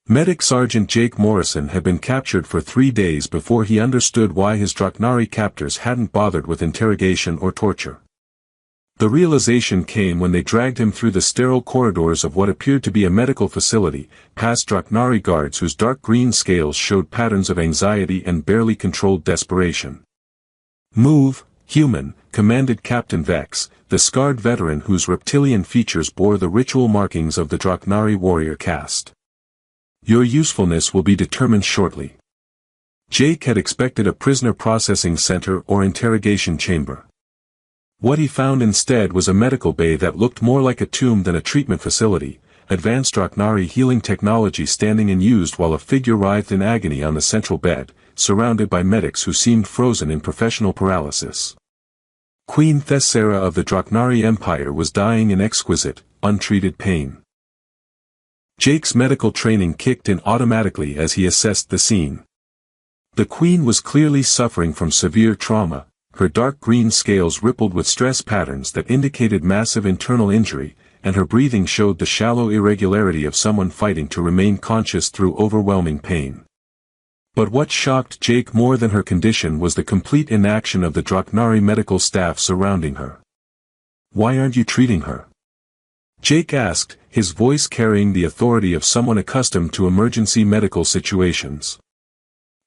Medic Sergeant Jake Morrison had been captured for 3 days before he understood why his Draknari captors hadn't bothered with interrogation or torture. The realization came when they dragged him through the sterile corridors of what appeared to be a medical facility, past Draknari guards whose dark green scales showed patterns of anxiety and barely controlled desperation. "Move, human," commanded Captain Vex, the scarred veteran whose reptilian features bore the ritual markings of the Draknari warrior caste. "Your usefulness will be determined shortly." Jake had expected a prisoner processing center or interrogation chamber. What he found instead was a medical bay that looked more like a tomb than a treatment facility, advanced Draknari healing technology standing unused while a figure writhed in agony on the central bed, surrounded by medics who seemed frozen in professional paralysis. Queen Thessera of the Draknari Empire was dying in exquisite, untreated pain. Jake's medical training kicked in automatically as he assessed the scene. The queen was clearly suffering from severe trauma. Her dark green scales rippled with stress patterns that indicated massive internal injury, and her breathing showed the shallow irregularity of someone fighting to remain conscious through overwhelming pain. But what shocked Jake more than her condition was the complete inaction of the Draknari medical staff surrounding her. "Why aren't you treating her?" Jake asked, his voice carrying the authority of someone accustomed to emergency medical situations.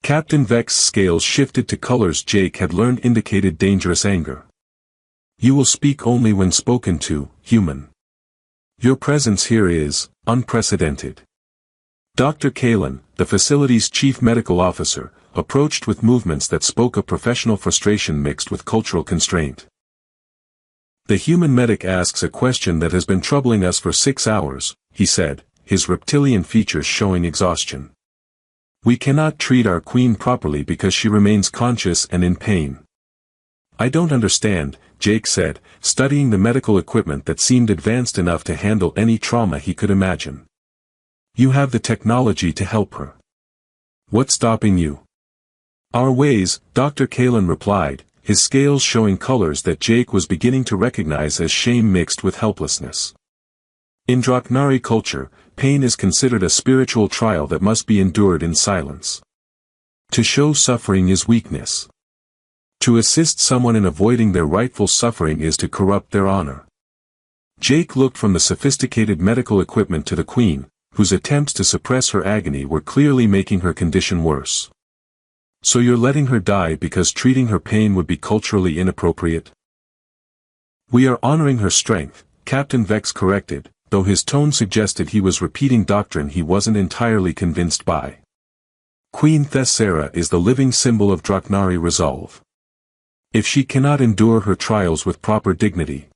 Captain Vex's scales shifted to colors Jake had learned indicated dangerous anger. "You will speak only when spoken to, human. Your presence here is unprecedented." Dr. Kalin, the facility's chief medical officer, approached with movements that spoke of professional frustration mixed with cultural constraint. "The human medic asks a question that has been troubling us for 6 hours, he said, his reptilian features showing exhaustion. "We cannot treat our queen properly because she remains conscious and in pain." "I don't understand," Jake said, studying the medical equipment that seemed advanced enough to handle any trauma he could imagine. "You have the technology to help her. What's stopping you?" "Our ways," Dr. Kalin replied, his scales showing colors that Jake was beginning to recognize as shame mixed with helplessness. In Draknari culture, pain is considered a spiritual trial that must be endured in silence. To show suffering is weakness. To assist someone in avoiding their rightful suffering is to corrupt their honor. Jake looked from the sophisticated medical equipment to the queen, whose attempts to suppress her agony were clearly making her condition worse. "So you're letting her die because treating her pain would be culturally inappropriate?" "We are honoring her strength," Captain Vex corrected, though his tone suggested he was repeating doctrine he wasn't entirely convinced by. "Queen Thessera is the living symbol of Draknari resolve. If she cannot endure her trials with proper dignity."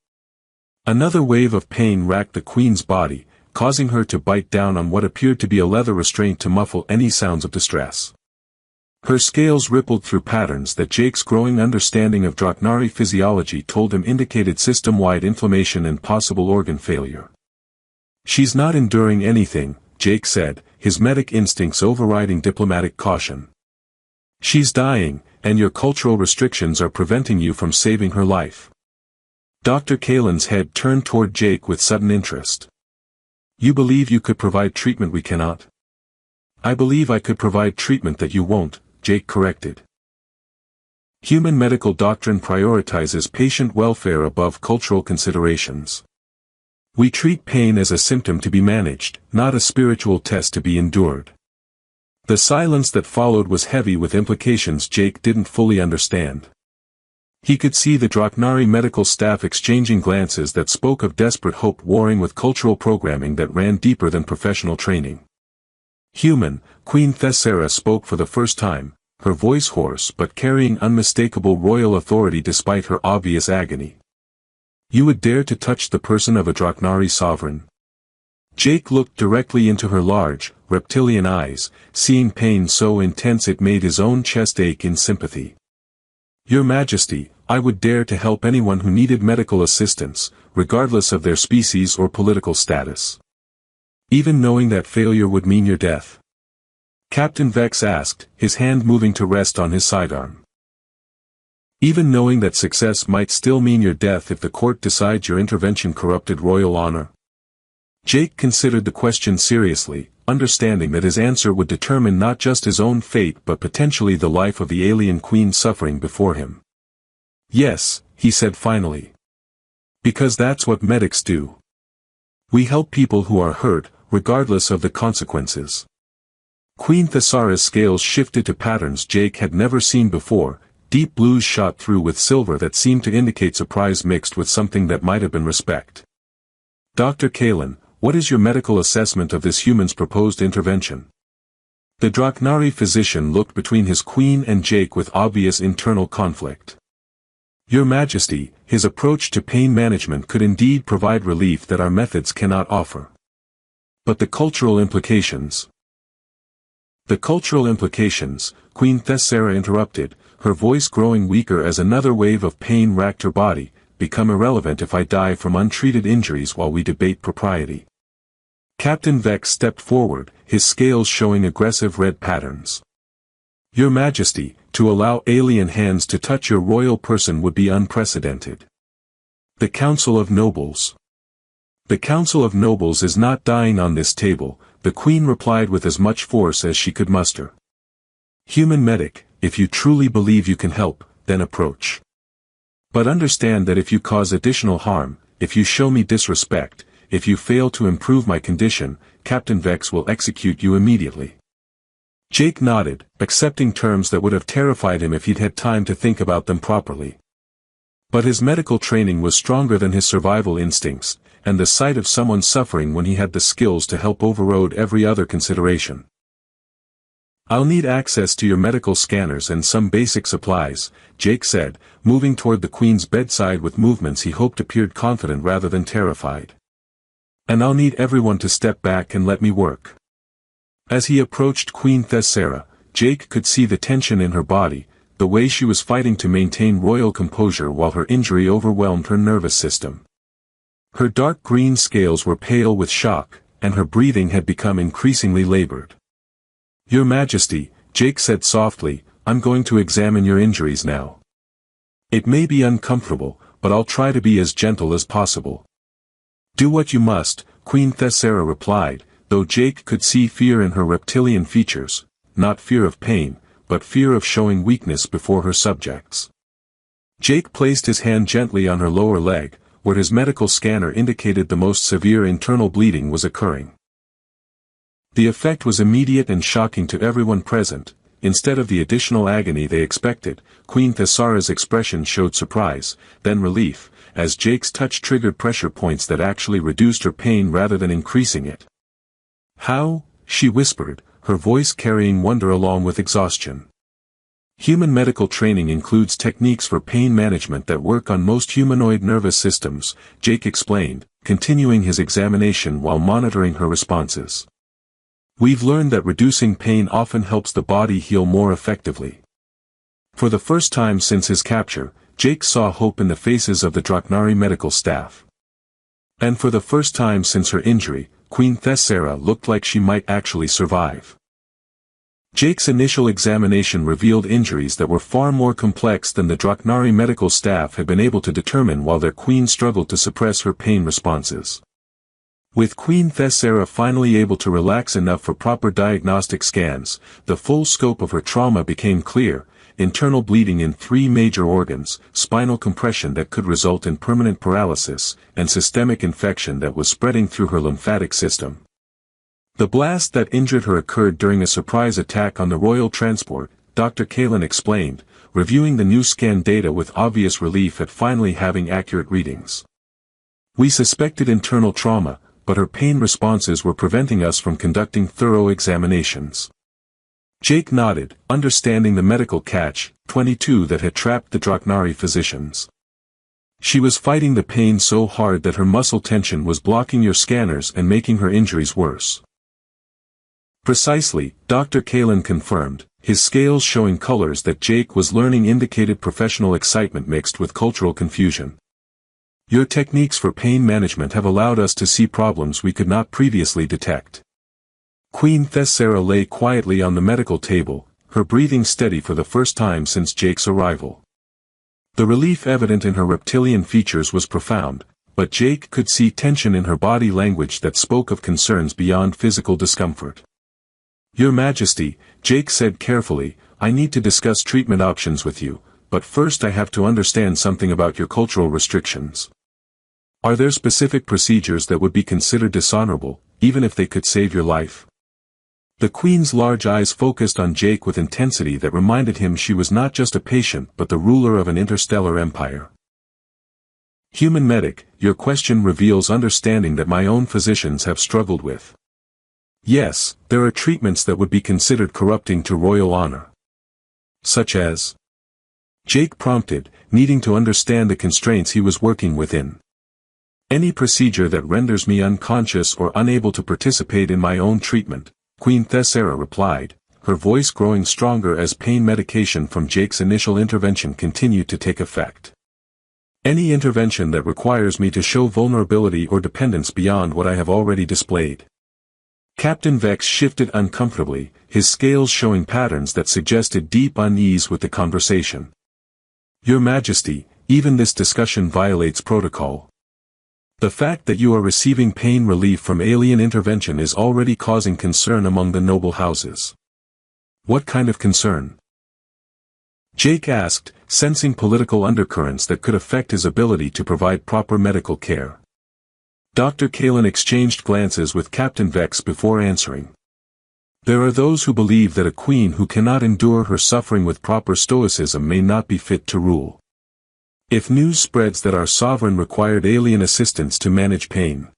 Another wave of pain racked the queen's body, causing her to bite down on what appeared to be a leather restraint to muffle any sounds of distress. Her scales rippled through patterns that Jake's growing understanding of Draknari physiology told him indicated system-wide inflammation and possible organ failure. "She's not enduring anything," Jake said, his medic instincts overriding diplomatic caution. "She's dying, and your cultural restrictions are preventing you from saving her life." Dr. Kalin's head turned toward Jake with sudden interest. "You believe you could provide treatment we cannot?" "I believe I could provide treatment that you won't," Jake corrected. Human medical doctrine prioritizes patient welfare above cultural considerations. We treat pain as a symptom to be managed, not a spiritual test to be endured. The silence that followed was heavy with implications Jake didn't fully understand. He could see the Draknari medical staff exchanging glances that spoke of desperate hope warring with cultural programming that ran deeper than professional training. "Human," Queen Thessera spoke for the first time, her voice hoarse but carrying unmistakable royal authority despite her obvious agony. "You would dare to touch the person of a Draknari sovereign?" Jake looked directly into her large, reptilian eyes, seeing pain so intense it made his own chest ache in sympathy. "Your Majesty, I would dare to help anyone who needed medical assistance, regardless of their species or political status. Even knowing that failure would mean your death?" Captain Vex asked, his hand moving to rest on his sidearm. "Even knowing that success might still mean your death if the court decides your intervention corrupted royal honor?" Jake considered the question seriously, understanding that his answer would determine not just his own fate but potentially the life of the alien queen suffering before him. "Yes," he said finally. "Because that's what medics do. We help people who are hurt, regardless of the consequences." Queen Thessara's scales shifted to patterns Jake had never seen before, deep blues shot through with silver that seemed to indicate surprise mixed with something that might have been respect. "Dr. Kalin, what is your medical assessment of this human's proposed intervention?" The Draknari physician looked between his queen and Jake with obvious internal conflict. "Your Majesty, his approach to pain management could indeed provide relief that our methods cannot offer. But the cultural implications—" "The cultural implications," Queen Thessara interrupted, her voice growing weaker as another wave of pain racked her body, "become irrelevant if I die from untreated injuries while we debate propriety." Captain Vex stepped forward, his scales showing aggressive red patterns. "Your Majesty, to allow alien hands to touch your royal person would be unprecedented. The Council of Nobles." "The Council of Nobles is not dying on this table," the Queen replied with as much force as she could muster. "Human medic, if you truly believe you can help, then approach. But understand that if you cause additional harm, if you show me disrespect, if you fail to improve my condition, Captain Vex will execute you immediately." Jake nodded, accepting terms that would have terrified him if he'd had time to think about them properly. But his medical training was stronger than his survival instincts, and the sight of someone suffering when he had the skills to help overrode every other consideration. "I'll need access to your medical scanners and some basic supplies," Jake said, moving toward the Queen's bedside with movements he hoped appeared confident rather than terrified. "And I'll need everyone to step back and let me work." As he approached Queen Thessara, Jake could see the tension in her body, the way she was fighting to maintain royal composure while her injury overwhelmed her nervous system. Her dark green scales were pale with shock, and her breathing had become increasingly labored. "Your Majesty," Jake said softly, "I'm going to examine your injuries now. It may be uncomfortable, but I'll try to be as gentle as possible." "Do what you must," Queen Thessara replied, though Jake could see fear in her reptilian features, not fear of pain, but fear of showing weakness before her subjects. Jake placed his hand gently on her lower leg, where his medical scanner indicated the most severe internal bleeding was occurring. The effect was immediate and shocking to everyone present. Instead of the additional agony they expected, Queen Thessara's expression showed surprise, then relief, as Jake's touch triggered pressure points that actually reduced her pain rather than increasing it. "How?" she whispered, her voice carrying wonder along with exhaustion. "Human medical training includes techniques for pain management that work on most humanoid nervous systems," Jake explained, continuing his examination while monitoring her responses. "We've learned that reducing pain often helps the body heal more effectively." For the first time since his capture, Jake saw hope in the faces of the Draknari medical staff. And for the first time since her injury, Queen Thessara looked like she might actually survive. Jake's initial examination revealed injuries that were far more complex than the Draknari medical staff had been able to determine while their queen struggled to suppress her pain responses. With Queen Thessara finally able to relax enough for proper diagnostic scans, the full scope of her trauma became clear: internal bleeding in 3 major organs, spinal compression that could result in permanent paralysis, and systemic infection that was spreading through her lymphatic system. The blast that injured her occurred during a surprise attack on the royal transport, Dr. Kalin explained, reviewing the new scan data with obvious relief at finally having accurate readings. "We suspected internal trauma, but her pain responses were preventing us from conducting thorough examinations." Jake nodded, understanding the medical catch-22 that had trapped the Draknari physicians. "She was fighting the pain so hard that her muscle tension was blocking your scanners and making her injuries worse." "Precisely," Dr. Kalin confirmed, his scales showing colors that Jake was learning indicated professional excitement mixed with cultural confusion. "Your techniques for pain management have allowed us to see problems we could not previously detect." Queen Thessara lay quietly on the medical table, her breathing steady for the first time since Jake's arrival. The relief evident in her reptilian features was profound, but Jake could see tension in her body language that spoke of concerns beyond physical discomfort. "Your Majesty," Jake said carefully, "I need to discuss treatment options with you, but first I have to understand something about your cultural restrictions. Are there specific procedures that would be considered dishonorable, even if they could save your life?" The Queen's large eyes focused on Jake with intensity that reminded him she was not just a patient but the ruler of an interstellar empire. "Human medic, your question reveals understanding that my own physicians have struggled with. Yes, there are treatments that would be considered corrupting to royal honor." "Such as?" Jake prompted, needing to understand the constraints he was working within. "Any procedure that renders me unconscious or unable to participate in my own treatment," Queen Thessera replied, her voice growing stronger as pain medication from Jake's initial intervention continued to take effect. "Any intervention that requires me to show vulnerability or dependence beyond what I have already displayed." Captain Vex shifted uncomfortably, his scales showing patterns that suggested deep unease with the conversation. "Your Majesty, even this discussion violates protocol. The fact that you are receiving pain relief from alien intervention is already causing concern among the noble houses." "What kind of concern?" Jake asked, sensing political undercurrents that could affect his ability to provide proper medical care. Dr. Kalen exchanged glances with Captain Vex before answering. "There are those who believe that a queen who cannot endure her suffering with proper stoicism may not be fit to rule. If news spreads that our sovereign required alien assistance to manage pain,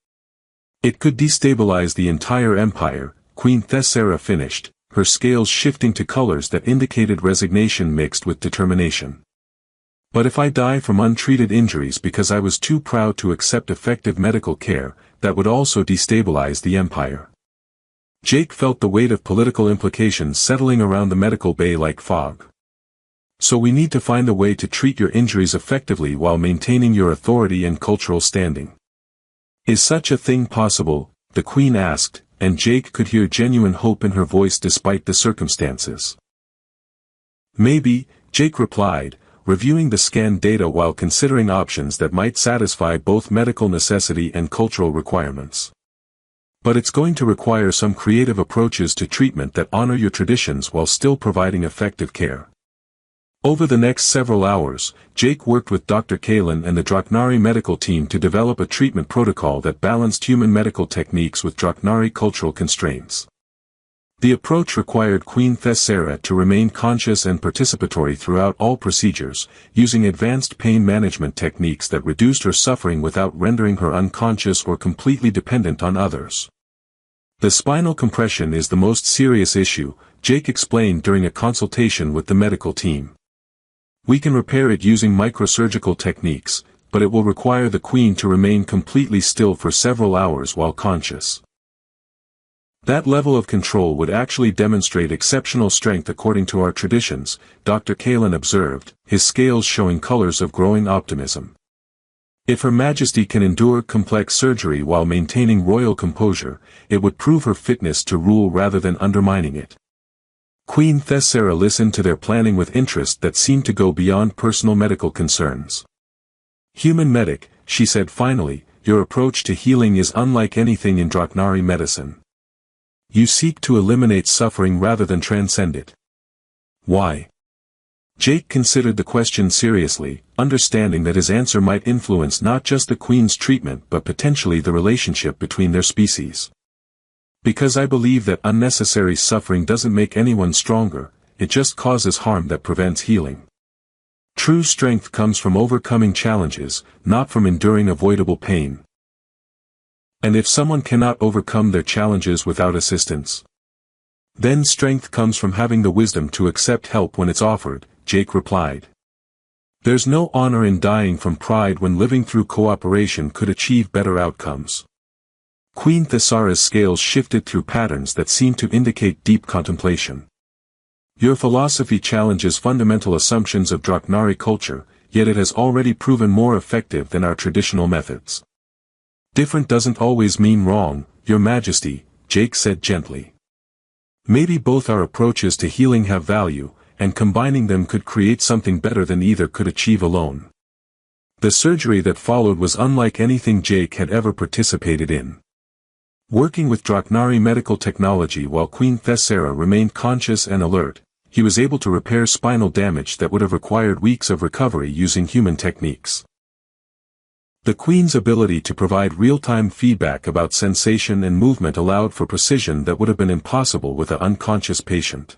it could destabilize the entire empire," Queen Thessera finished, her scales shifting to colors that indicated resignation mixed with determination. "But if I die from untreated injuries because I was too proud to accept effective medical care, that would also destabilize the empire." Jake felt the weight of political implications settling around the medical bay like fog. "So we need to find a way to treat your injuries effectively while maintaining your authority and cultural standing. Is such a thing possible?" the Queen asked, and Jake could hear genuine hope in her voice despite the circumstances. "Maybe," Jake replied, reviewing the scanned data while considering options that might satisfy both medical necessity and cultural requirements. "But it's going to require some creative approaches to treatment that honor your traditions while still providing effective care." Over the next several hours, Jake worked with Dr. Kalen and the Draknari medical team to develop a treatment protocol that balanced human medical techniques with Draknari cultural constraints. The approach required Queen Thessera to remain conscious and participatory throughout all procedures, using advanced pain management techniques that reduced her suffering without rendering her unconscious or completely dependent on others. "The spinal compression is the most serious issue," Jake explained during a consultation with the medical team. "We can repair it using microsurgical techniques, but it will require the Queen to remain completely still for several hours while conscious. That level of control would actually demonstrate exceptional strength according to our traditions," Dr. Kalen observed, his scales showing colors of growing optimism. "If Her Majesty can endure complex surgery while maintaining royal composure, it would prove her fitness to rule rather than undermining it." Queen Thessera listened to their planning with interest that seemed to go beyond personal medical concerns. "Human medic," she said finally, "your approach to healing is unlike anything in Draknari medicine. You seek to eliminate suffering rather than transcend it. Why?" Jake considered the question seriously, understanding that his answer might influence not just the Queen's treatment but potentially the relationship between their species. "Because I believe that unnecessary suffering doesn't make anyone stronger, it just causes harm that prevents healing. True strength comes from overcoming challenges, not from enduring avoidable pain. And if someone cannot overcome their challenges without assistance, then strength comes from having the wisdom to accept help when it's offered," Jake replied. "There's no honor in dying from pride when living through cooperation could achieve better outcomes." Queen Thessara's scales shifted through patterns that seemed to indicate deep contemplation. "Your philosophy challenges fundamental assumptions of Draknari culture, yet it has already proven more effective than our traditional methods." "Different doesn't always mean wrong, Your Majesty," Jake said gently. "Maybe both our approaches to healing have value, and combining them could create something better than either could achieve alone." The surgery that followed was unlike anything Jake had ever participated in. Working with Draknari medical technology while Queen Thessera remained conscious and alert, he was able to repair spinal damage that would have required weeks of recovery using human techniques. The Queen's ability to provide real-time feedback about sensation and movement allowed for precision that would have been impossible with an unconscious patient.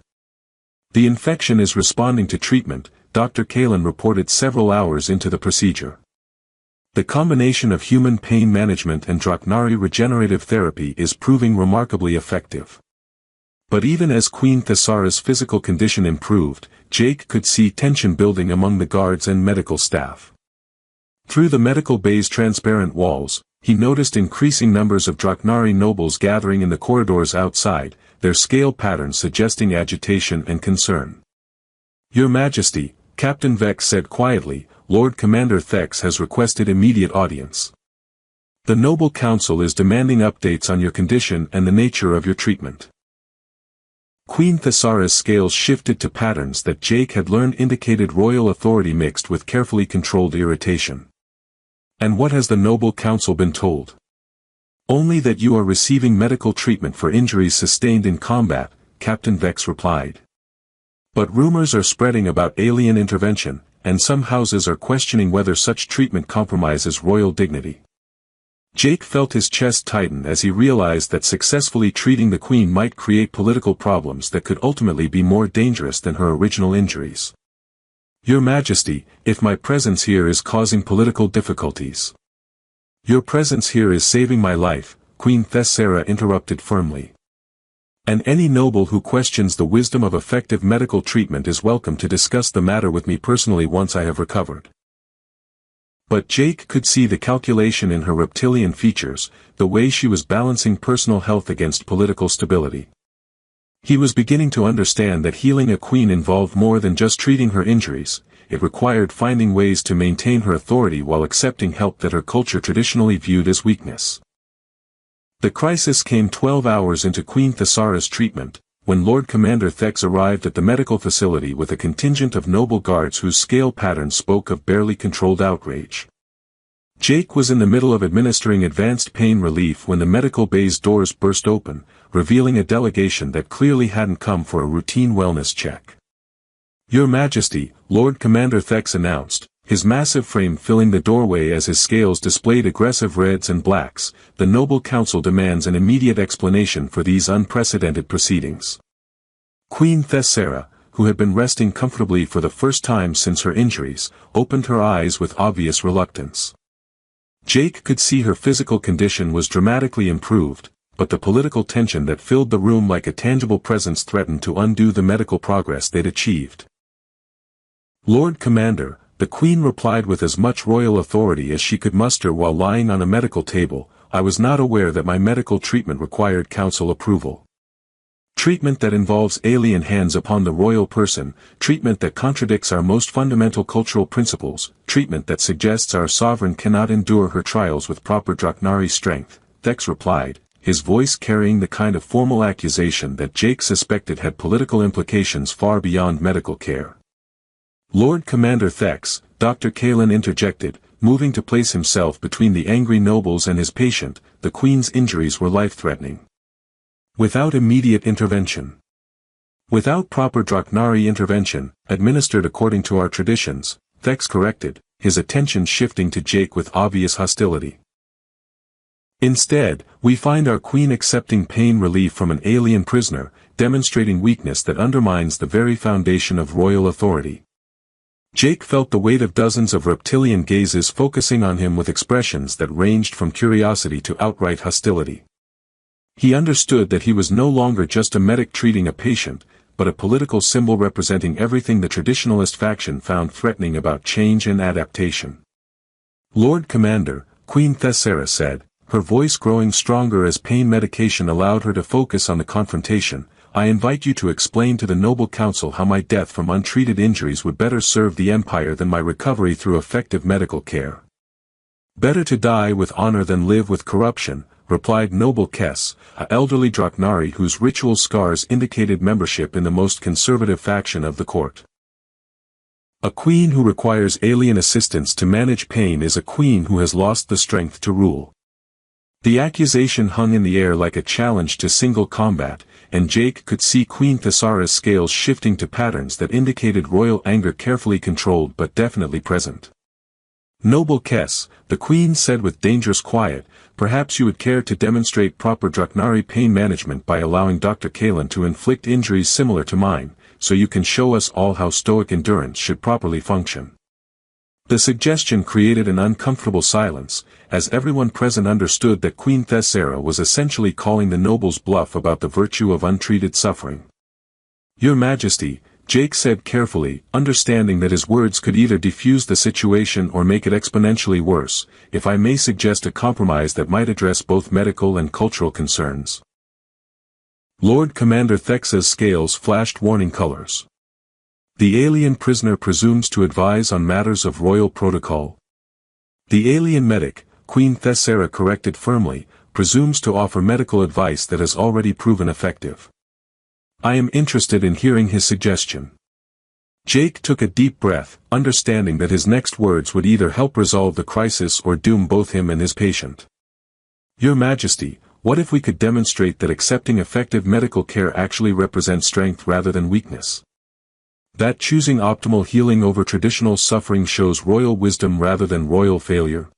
The infection is responding to treatment, Dr. Kalin reported several hours into the procedure. The combination of human pain management and Draknari regenerative therapy is proving remarkably effective. But even as Queen Thessera's physical condition improved, Jake could see tension building among the guards and medical staff. Through the medical bay's transparent walls, he noticed increasing numbers of Draknari nobles gathering in the corridors outside, their scale patterns suggesting agitation and concern. "Your Majesty," Captain Vex said quietly, "Lord Commander Thex has requested immediate audience. The Noble Council is demanding updates on your condition and the nature of your treatment." Queen Thessera's scales shifted to patterns that Jake had learned indicated royal authority mixed with carefully controlled irritation. "And what has the Noble Council been told?" "Only that you are receiving medical treatment for injuries sustained in combat," Captain Vex replied. "But rumors are spreading about alien intervention, and some houses are questioning whether such treatment compromises royal dignity." Jake felt his chest tighten as he realized that successfully treating the Queen might create political problems that could ultimately be more dangerous than her original injuries. "Your Majesty, if my presence here is causing political difficulties." "Your presence here is saving my life," Queen Thessera interrupted firmly. "And any noble who questions the wisdom of effective medical treatment is welcome to discuss the matter with me personally once I have recovered." But Jake could see the calculation in her reptilian features, the way she was balancing personal health against political stability. He was beginning to understand that healing a queen involved more than just treating her injuries, it required finding ways to maintain her authority while accepting help that her culture traditionally viewed as weakness. The crisis came 12 hours into Queen Thessera's treatment, when Lord Commander Thex arrived at the medical facility with a contingent of noble guards whose scale patterns spoke of barely controlled outrage. Jake was in the middle of administering advanced pain relief when the medical bay's doors burst open, revealing a delegation that clearly hadn't come for a routine wellness check. "Your Majesty," Lord Commander Thex announced, his massive frame filling the doorway as his scales displayed aggressive reds and blacks, "the Noble Council demands an immediate explanation for these unprecedented proceedings." Queen Thessera, who had been resting comfortably for the first time since her injuries, opened her eyes with obvious reluctance. Jake could see her physical condition was dramatically improved, but the political tension that filled the room like a tangible presence threatened to undo the medical progress they'd achieved. "Lord Commander," the Queen replied with as much royal authority as she could muster while lying on a medical table, "I was not aware that my medical treatment required council approval. Treatment that involves alien hands upon the royal person, treatment that contradicts our most fundamental cultural principles, treatment that suggests our sovereign cannot endure her trials with proper Draknari strength," Thex replied, his voice carrying the kind of formal accusation that Jake suspected had political implications far beyond medical care. "Lord Commander Thex," Dr. Kalin interjected, moving to place himself between the angry nobles and his patient, "the Queen's injuries were life-threatening. Without immediate intervention. Without proper Draknari intervention, administered according to our traditions," Thex corrected, his attention shifting to Jake with obvious hostility. "Instead, we find our Queen accepting pain relief from an alien prisoner, demonstrating weakness that undermines the very foundation of royal authority." Jake felt the weight of dozens of reptilian gazes focusing on him with expressions that ranged from curiosity to outright hostility. He understood that he was no longer just a medic treating a patient, but a political symbol representing everything the traditionalist faction found threatening about change and adaptation. "Lord Commander," Queen Thessera said, her voice growing stronger as pain medication allowed her to focus on the confrontation, "I invite you to explain to the Noble Council how my death from untreated injuries would better serve the Empire than my recovery through effective medical care." "Better to die with honor than live with corruption," replied Noble Kess, an elderly Draknari whose ritual scars indicated membership in the most conservative faction of the court. A queen who requires alien assistance to manage pain is a queen who has lost the strength to rule. The accusation hung in the air like a challenge to single combat, and Jake could see Queen Thessara's scales shifting to patterns that indicated royal anger, carefully controlled but definitely present. "Noble Kess," the queen said with dangerous quiet, "perhaps you would care to demonstrate proper Draknari pain management by allowing Dr. Kalen to inflict injuries similar to mine, so you can show us all how stoic endurance should properly function." The suggestion created an uncomfortable silence, as everyone present understood that Queen Thessara was essentially calling the nobles' bluff about the virtue of untreated suffering. "Your Majesty," Jake said carefully, understanding that his words could either defuse the situation or make it exponentially worse, "if I may suggest a compromise that might address both medical and cultural concerns." Lord Commander Thexa's scales flashed warning colors. "The alien prisoner presumes to advise on matters of royal protocol." "The alien medic," Queen Thessara corrected firmly, "presumes to offer medical advice that has already proven effective. I am interested in hearing his suggestion." Jake took a deep breath, understanding that his next words would either help resolve the crisis or doom both him and his patient. "Your Majesty, what if we could demonstrate that accepting effective medical care actually represents strength rather than weakness? That choosing optimal healing over traditional suffering shows royal wisdom rather than royal failure?"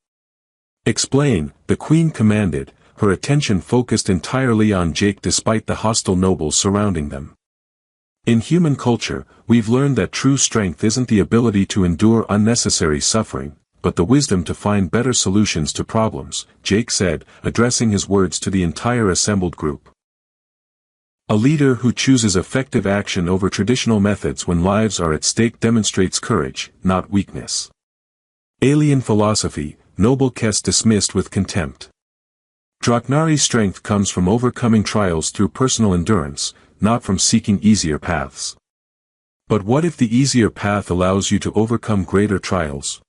"Explain," the queen commanded, her attention focused entirely on Jake despite the hostile nobles surrounding them. "In human culture, we've learned that true strength isn't the ability to endure unnecessary suffering, but the wisdom to find better solutions to problems," Jake said, addressing his words to the entire assembled group. "A leader who chooses effective action over traditional methods when lives are at stake demonstrates courage, not weakness." "Alien philosophy," Noble Kess dismissed with contempt. "Draknari's strength comes from overcoming trials through personal endurance, not from seeking easier paths." "But what if the easier path allows you to overcome greater trials?"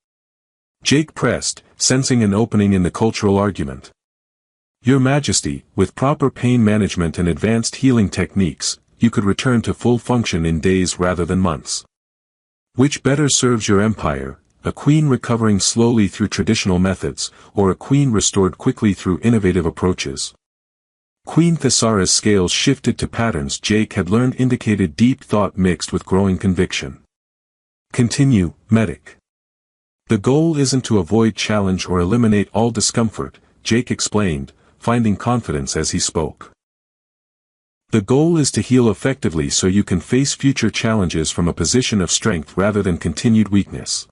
Jake pressed, sensing an opening in the cultural argument. "Your Majesty, with proper pain management and advanced healing techniques, you could return to full function in days rather than months. Which better serves your empire, a queen recovering slowly through traditional methods, or a queen restored quickly through innovative approaches?" Queen Thessara's scales shifted to patterns Jake had learned indicated deep thought mixed with growing conviction. "Continue, medic. The goal isn't to avoid challenge or eliminate all discomfort," Jake explained, finding confidence as he spoke. "The goal is to heal effectively so you can face future challenges from a position of strength rather than continued weakness."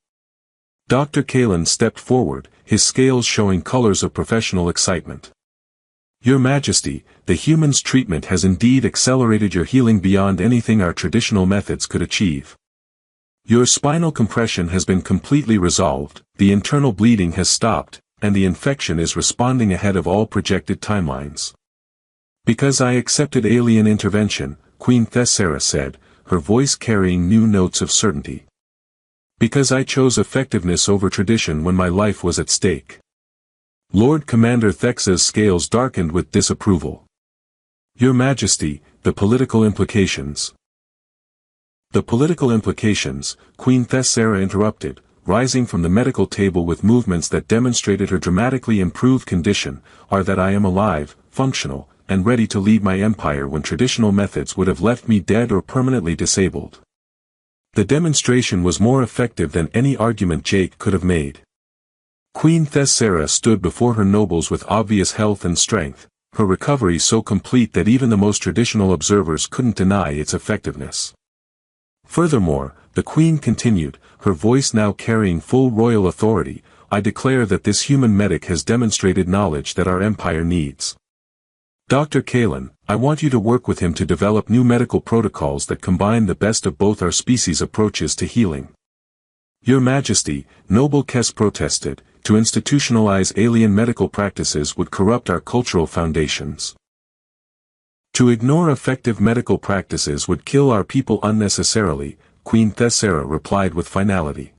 Dr. Kalen stepped forward, his scales showing colors of professional excitement. "Your Majesty, the human's treatment has indeed accelerated your healing beyond anything our traditional methods could achieve. Your spinal compression has been completely resolved, the internal bleeding has stopped, and the infection is responding ahead of all projected timelines." "Because I accepted alien intervention," Queen Thessara said, her voice carrying new notes of certainty. "Because I chose effectiveness over tradition when my life was at stake." Lord Commander Thexa's scales darkened with disapproval. "Your Majesty, the political implications." "The political implications," Queen Thessara interrupted, rising from the medical table with movements that demonstrated her dramatically improved condition, "are that I am alive, functional, and ready to lead my empire when traditional methods would have left me dead or permanently disabled." The demonstration was more effective than any argument Jake could have made. Queen Thessara stood before her nobles with obvious health and strength, her recovery so complete that even the most traditional observers couldn't deny its effectiveness. Furthermore, the queen continued, her voice now carrying full royal authority, "I declare that this human medic has demonstrated knowledge that our empire needs. Dr. Kalen, I want you to work with him to develop new medical protocols that combine the best of both our species' approaches to healing." "Your Majesty," Noble Kess protested, "to institutionalize alien medical practices would corrupt our cultural foundations. To ignore effective medical practices would kill our people unnecessarily," Queen Thessara replied with finality.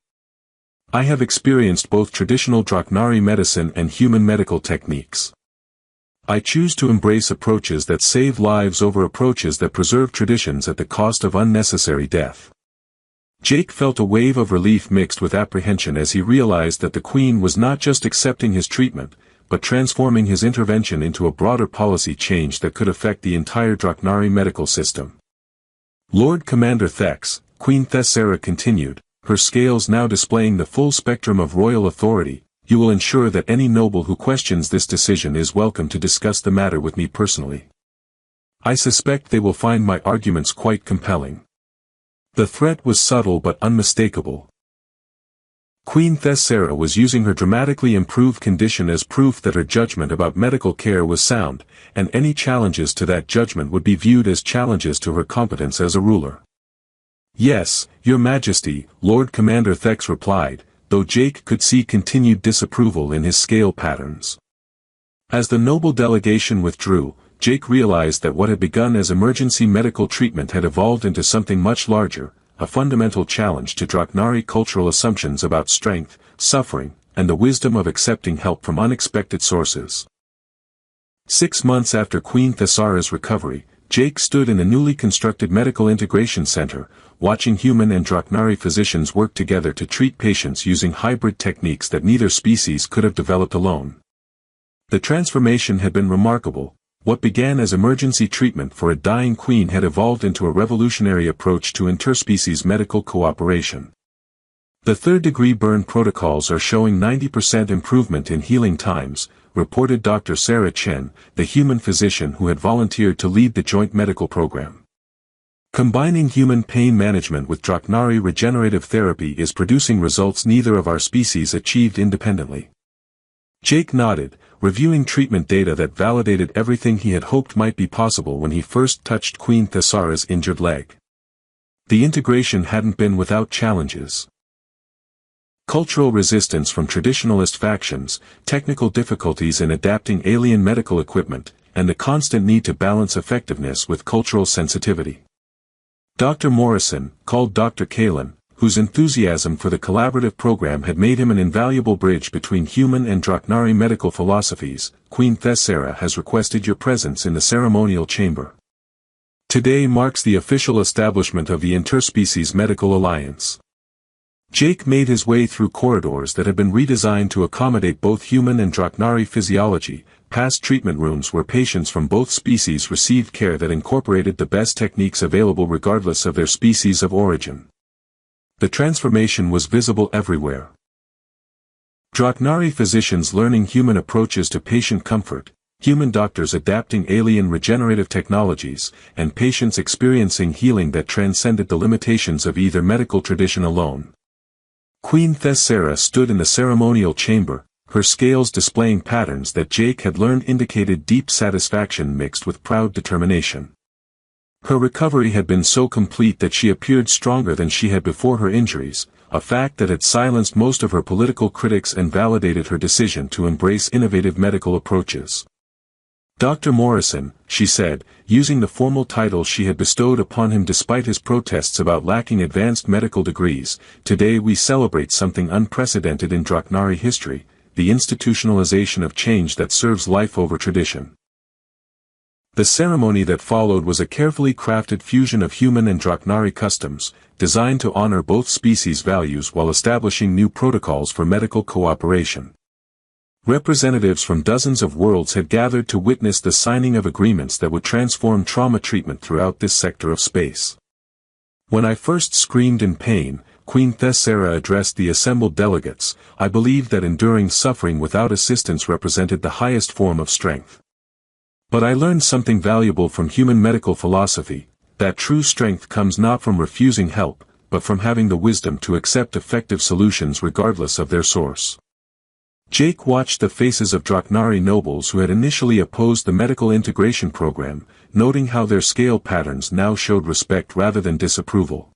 "I have experienced both traditional Draknari medicine and human medical techniques. I choose to embrace approaches that save lives over approaches that preserve traditions at the cost of unnecessary death." Jake felt a wave of relief mixed with apprehension as he realized that the Queen was not just accepting his treatment, but transforming his intervention into a broader policy change that could affect the entire Draknari medical system. Lord Commander Thex, Queen Thessera continued, her scales now displaying the full spectrum of royal authority, you will ensure that any noble who questions this decision is welcome to discuss the matter with me personally. I suspect they will find my arguments quite compelling. The threat was subtle but unmistakable. Queen Thessera was using her dramatically improved condition as proof that her judgment about medical care was sound, and any challenges to that judgment would be viewed as challenges to her competence as a ruler. Yes, Your Majesty, Lord Commander Thex replied, though Jake could see continued disapproval in his scale patterns. As the noble delegation withdrew, Jake realized that what had begun as emergency medical treatment had evolved into something much larger, a fundamental challenge to Draknari cultural assumptions about strength, suffering, and the wisdom of accepting help from unexpected sources. 6 months after Queen Thessera's recovery, Jake stood in the newly constructed Medical Integration Center, watching human and Draknari physicians work together to treat patients using hybrid techniques that neither species could have developed alone. The transformation had been remarkable. What began as emergency treatment for a dying queen had evolved into a revolutionary approach to interspecies medical cooperation. The third-degree burn protocols are showing 90% improvement in healing times, reported Dr. Sarah Chen, the human physician who had volunteered to lead the joint medical program. Combining human pain management with Draknari regenerative therapy is producing results neither of our species achieved independently. Jake nodded, reviewing treatment data that validated everything he had hoped might be possible when he first touched Queen Thessera's injured leg. The integration hadn't been without challenges. Cultural resistance from traditionalist factions, technical difficulties in adapting alien medical equipment, and the constant need to balance effectiveness with cultural sensitivity. Dr. Morrison, called Dr. Kalin, whose enthusiasm for the collaborative program had made him an invaluable bridge between human and Draknari medical philosophies, Queen Thessera has requested your presence in the ceremonial chamber. Today marks the official establishment of the Interspecies Medical Alliance. Jake made his way through corridors that had been redesigned to accommodate both human and Draknari physiology, past treatment rooms where patients from both species received care that incorporated the best techniques available regardless of their species of origin. The transformation was visible everywhere. Draknari physicians learning human approaches to patient comfort, human doctors adapting alien regenerative technologies, and patients experiencing healing that transcended the limitations of either medical tradition alone. Queen Thessera stood in the ceremonial chamber, her scales displaying patterns that Jake had learned indicated deep satisfaction mixed with proud determination. Her recovery had been so complete that she appeared stronger than she had before her injuries, a fact that had silenced most of her political critics and validated her decision to embrace innovative medical approaches. Dr. Morrison, she said, using the formal title she had bestowed upon him despite his protests about lacking advanced medical degrees, today we celebrate something unprecedented in Draknari history, the institutionalization of change that serves life over tradition. The ceremony that followed was a carefully crafted fusion of human and Draknari customs, designed to honor both species' values while establishing new protocols for medical cooperation. Representatives from dozens of worlds had gathered to witness the signing of agreements that would transform trauma treatment throughout this sector of space. When I first screamed in pain, Queen Thessera addressed the assembled delegates, I believed that enduring suffering without assistance represented the highest form of strength. But I learned something valuable from human medical philosophy, that true strength comes not from refusing help, but from having the wisdom to accept effective solutions regardless of their source. Jake watched the faces of Draknari nobles who had initially opposed the medical integration program, noting how their scale patterns now showed respect rather than disapproval.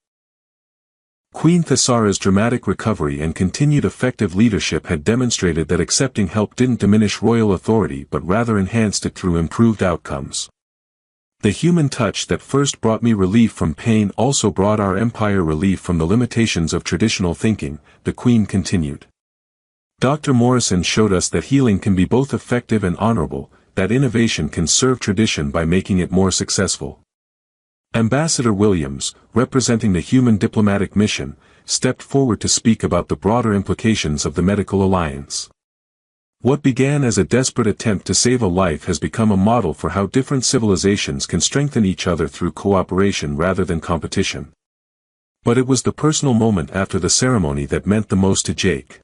Queen Thessera's dramatic recovery and continued effective leadership had demonstrated that accepting help didn't diminish royal authority but rather enhanced it through improved outcomes. The human touch that first brought me relief from pain also brought our empire relief from the limitations of traditional thinking, the Queen continued. Dr. Morrison showed us that healing can be both effective and honorable, that innovation can serve tradition by making it more successful. Ambassador Williams, representing the human diplomatic mission, stepped forward to speak about the broader implications of the medical alliance. What began as a desperate attempt to save a life has become a model for how different civilizations can strengthen each other through cooperation rather than competition. But it was the personal moment after the ceremony that meant the most to Jake.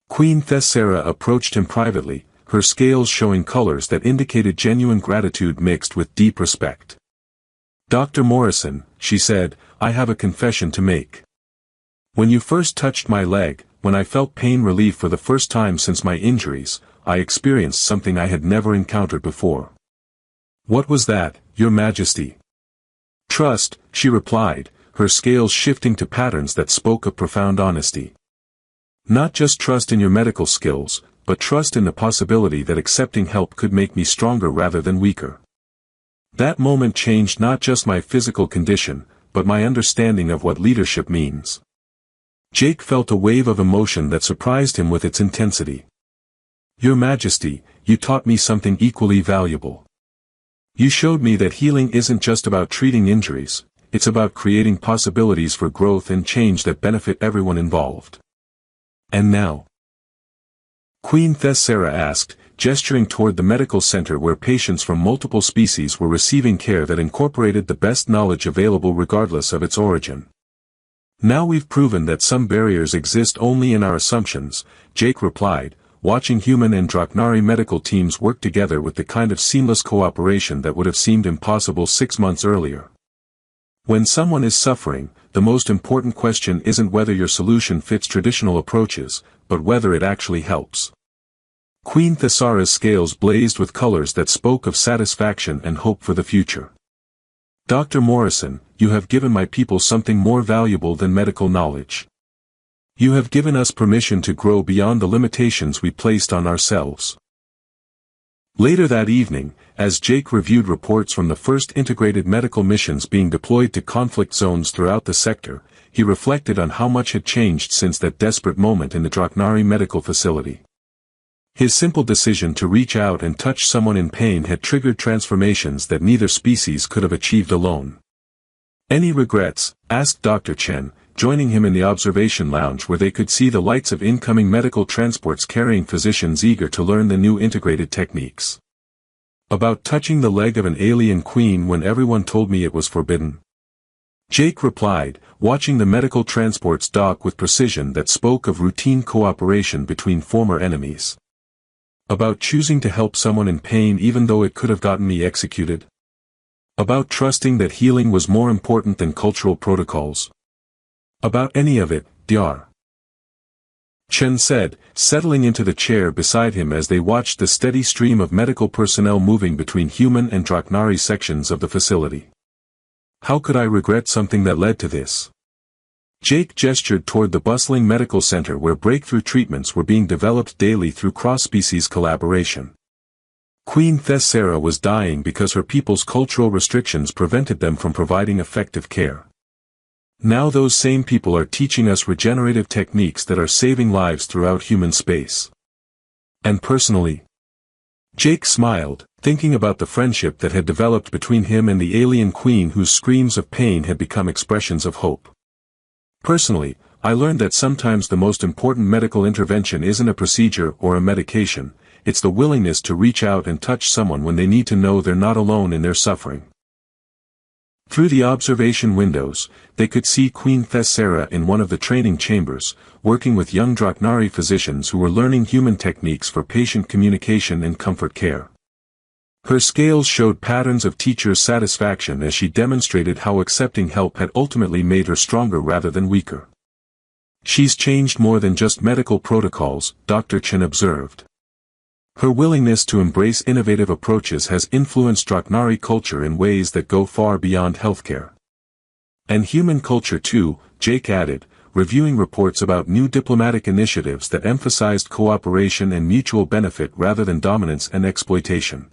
Queen Thessera approached him privately, her scales showing colors that indicated genuine gratitude mixed with deep respect. "Dr. Morrison," she said, "I have a confession to make. When you first touched my leg, when I felt pain relief for the first time since my injuries, I experienced something I had never encountered before." "What was that, Your Majesty?" "Trust," she replied, her scales shifting to patterns that spoke of profound honesty. "Not just trust in your medical skills, but trust in the possibility that accepting help could make me stronger rather than weaker. That moment changed not just my physical condition, but my understanding of what leadership means." Jake felt a wave of emotion that surprised him with its intensity. "Your Majesty, you taught me something equally valuable. You showed me that healing isn't just about treating injuries, it's about creating possibilities for growth and change that benefit everyone involved." "And now?" Queen Thessera asked, gesturing toward the medical center where patients from multiple species were receiving care that incorporated the best knowledge available regardless of its origin. "Now we've proven that some barriers exist only in our assumptions," Jake replied, watching human and Draknari medical teams work together with the kind of seamless cooperation that would have seemed impossible 6 months earlier. When someone is suffering, the most important question isn't whether your solution fits traditional approaches, but whether it actually helps. Queen Thessara's scales blazed with colors that spoke of satisfaction and hope for the future. "Dr. Morrison, you have given my people something more valuable than medical knowledge. You have given us permission to grow beyond the limitations we placed on ourselves." Later that evening, as Jake reviewed reports from the first integrated medical missions being deployed to conflict zones throughout the sector, he reflected on how much had changed since that desperate moment in the Draknari medical facility. His simple decision to reach out and touch someone in pain had triggered transformations that neither species could have achieved alone. "Any regrets?" asked Dr. Chen, joining him in the observation lounge where they could see the lights of incoming medical transports carrying physicians eager to learn the new integrated techniques. "About touching the leg of an alien queen when everyone told me it was forbidden?" Jake replied, watching the medical transports dock with precision that spoke of routine cooperation between former enemies. "About choosing to help someone in pain even though it could have gotten me executed? About trusting that healing was more important than cultural protocols? About any of it, Dr. Chen said, settling into the chair beside him as they watched the steady stream of medical personnel moving between human and Draknari sections of the facility. "How could I regret something that led to this?" Jake gestured toward the bustling medical center where breakthrough treatments were being developed daily through cross-species collaboration. Queen Thessera was dying because her people's cultural restrictions prevented them from providing effective care. Now those same people are teaching us regenerative techniques that are saving lives throughout human space. And personally, Jake smiled, thinking about the friendship that had developed between him and the alien queen whose screams of pain had become expressions of hope. "Personally, I learned that sometimes the most important medical intervention isn't a procedure or a medication, it's the willingness to reach out and touch someone when they need to know they're not alone in their suffering." Through the observation windows, they could see Queen Thessera in one of the training chambers, working with young Draknari physicians who were learning human techniques for patient communication and comfort care. Her scales showed patterns of teacher's satisfaction as she demonstrated how accepting help had ultimately made her stronger rather than weaker. "She's changed more than just medical protocols," Dr. Chen observed. "Her willingness to embrace innovative approaches has influenced Draknari culture in ways that go far beyond healthcare. And human culture too," Jake added, reviewing reports about new diplomatic initiatives that emphasized cooperation and mutual benefit rather than dominance and exploitation.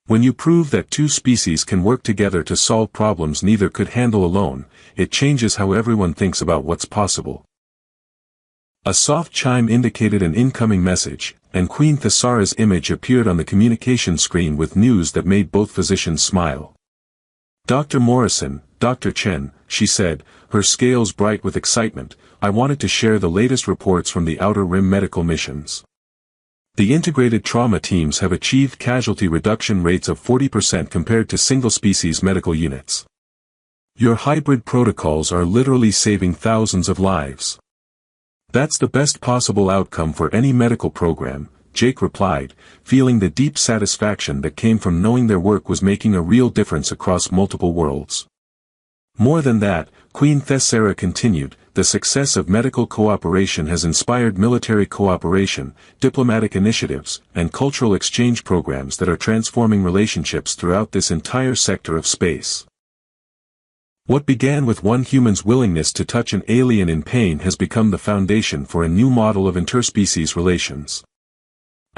"When you prove that two species can work together to solve problems neither could handle alone, it changes how everyone thinks about what's possible." A soft chime indicated an incoming message, and Queen Thessara's image appeared on the communication screen with news that made both physicians smile. Dr. Morrison, Dr. Chen, she said, her scales bright with excitement, I wanted to share the latest reports from the Outer Rim medical missions. The integrated trauma teams have achieved casualty reduction rates of 40% compared to single-species medical units. Your hybrid protocols are literally saving thousands of lives. That's the best possible outcome for any medical program, Jake replied, feeling the deep satisfaction that came from knowing their work was making a real difference across multiple worlds. More than that, Queen Thessera continued, the success of medical cooperation has inspired military cooperation, diplomatic initiatives, and cultural exchange programs that are transforming relationships throughout this entire sector of space. What began with one human's willingness to touch an alien in pain has become the foundation for a new model of interspecies relations.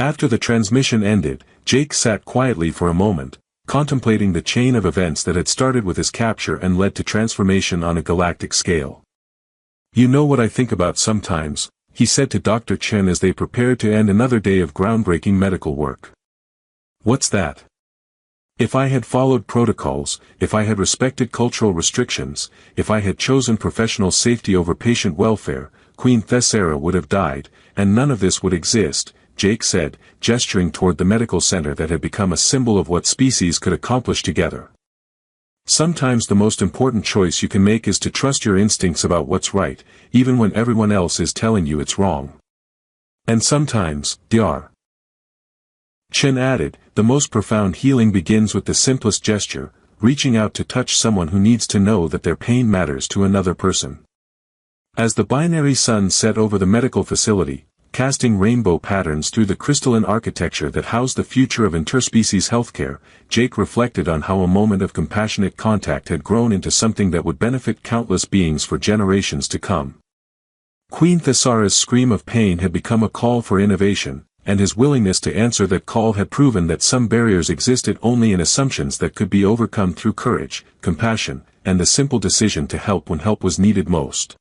After the transmission ended, Jake sat quietly for a moment, contemplating the chain of events that had started with his capture and led to transformation on a galactic scale. You know what I think about sometimes, he said to Dr. Chen as they prepared to end another day of groundbreaking medical work. What's that? If I had followed protocols, if I had respected cultural restrictions, if I had chosen professional safety over patient welfare, Queen Thessera would have died, and none of this would exist, Jake said, gesturing toward the medical center that had become a symbol of what species could accomplish together. Sometimes the most important choice you can make is to trust your instincts about what's right, even when everyone else is telling you it's wrong. And sometimes, Dr. Chen added, the most profound healing begins with the simplest gesture, reaching out to touch someone who needs to know that their pain matters to another person. As the binary sun set over the medical facility, casting rainbow patterns through the crystalline architecture that housed the future of interspecies healthcare, Jake reflected on how a moment of compassionate contact had grown into something that would benefit countless beings for generations to come. Queen Thessera's scream of pain had become a call for innovation, and his willingness to answer that call had proven that some barriers existed only in assumptions that could be overcome through courage, compassion, and the simple decision to help when help was needed most.